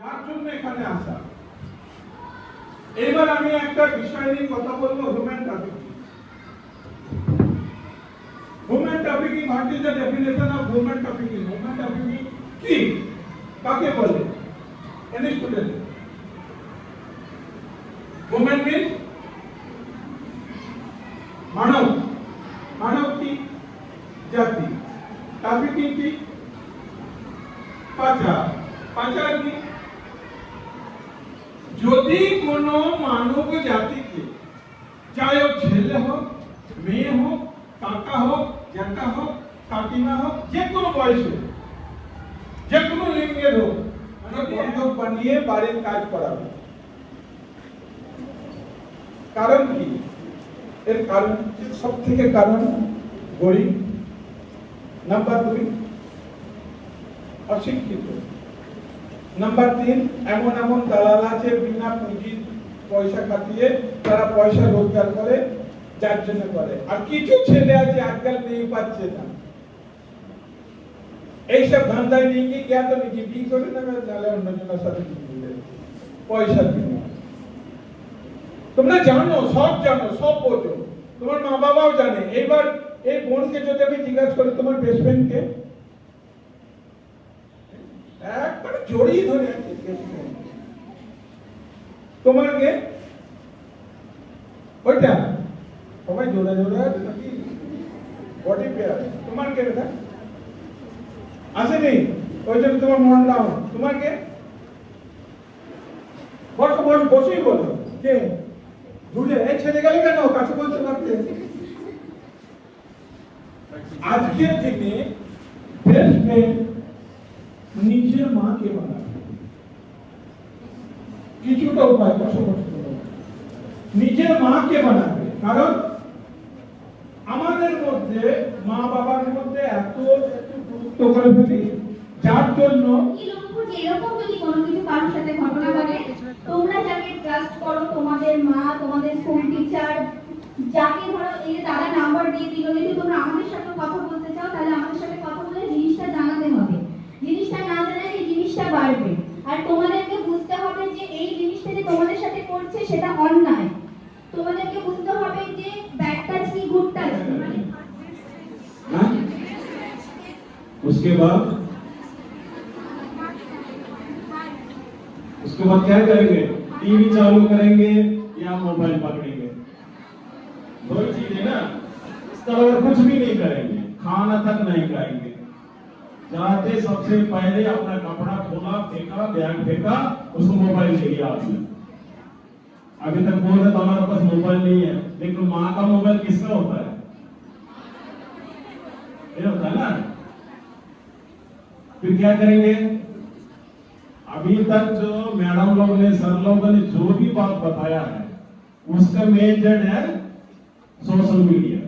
যার জন্য এখানে আসা। এবার আমি একটা বিষয় নিয়ে কথা বলবো, human trafficking. Human trafficking, what is the definition of human trafficking? Human trafficking কি, কাকে বলে? Any student? হিউম্যান মিন্স মানব। মানব কি? জাতি। ট্রাফিকিং কি? পাচার। পাচার কি? যদি কোনো মানব জাতিকে, চাहे वो ছেলে হোক, মেয়ে হোক, কাকা হোক, জ্যাঠা হোক, কাকিমা হোক, যে কোনো বয়সে, যে কোনো লিঙ্গের হোক, বন্ধক বানিয়ে বাড়ির কাজ করাবে। কারণ কি? এর কারণ সব থেকে কারণ গরিব, নাম্বার 2 অশিক্ষিত, নাম্বার 3 এমন এমন দালাল আছে বিনা পুঁজি পয়সা খাটিয়ে তারা পয়সা রোজগার করে, যার জন্য করে। আর কিছু ছেলে আছে আজকাল নিয়ে পাচ্ছে না, এইসব ধান্দায় নিয়ে গিয়ে গিয়া তো নিজে বিয়ে করে নেবে, তাহলে অন্যজনের সাথে পয়সা দিবে। তোমরা জানো, সব জানো, সব বোঝো, তোমার মা বাবাও জানে। এইবার এই বোনকে যদি আমি জিজ্ঞাসা করি তোমার বেস্ট ফ্রেন্ডকে, একবার জড়িয়ে ধরে আছে। তোমার কে? ওইটা সবাই জোড়া জোড়া আছে নাকি বডি পেয়ার? তোমার কে বেটা? আসেনি, ওই জন্য তোমার মন ডাউন। তোমার কে? বসো বসো, বসেই বলো। কে? দূরে এই ছেলে গেল কেন? কাছে বলতে পারতে। আজকের দিনে বেস্ট ফ্রেন্ড নিজের মাকে বানাবে। কিছুটা উপায় বসবাস করো, নিজের মাকে বানাবে। কারণ আমাদের মধ্যে মা বাবার মধ্যে এত গুরুত্ব করে ফেলি, যার জন্য এরকম যদি কোনো কিছু কারোর সাথে ঘটনা ঘটে, তোমরা যাকে ট্রাস্ট করো, তোমাদের মা, তোমাদের স্কুল টিচার, যাকে ধরো এই যে দাদা নাম্বার দিয়ে দিল, যদি তোমরা আমাদের সাথে কথা বলতে চাও, তাহলে আমাদের সাথে কথা বলে জিনিসটা জানাতে হবে। জিনিসটা না জানালে এই জিনিসটা বাড়বে। আর তোমাদেরকে বুঝতে হবে যে এই জিনিসটা যে তোমাদের সাথে করছে সেটা অন্যায়। তোমাদেরকে বুঝতে হবে যে ব্যাড টাচ কি, গুড টাচ কি। उसके बाद क्या करेंगे? टीवी चालू करेंगे या मोबाइल पकड़ेंगे? दो चीज है ना। इसका और कुछ भी नहीं करेंगे, खाना तक नहीं खाएंगे। जाते सबसे पहले अपना कपड़ा खोला, फेंका, बैग फेंका, उसको मोबाइल दे दिया आपने। अभी तक बोल रहे हमारे पास मोबाइल नहीं है, लेकिन माँ का मोबाइल किसका होता है? ये होता है ना। फिर क्या करेंगे? अभी तक जो मैडम लोग ने, सर लोगों ने जो भी बात बताया है, उसका मेन जड़ है सोशल मीडिया।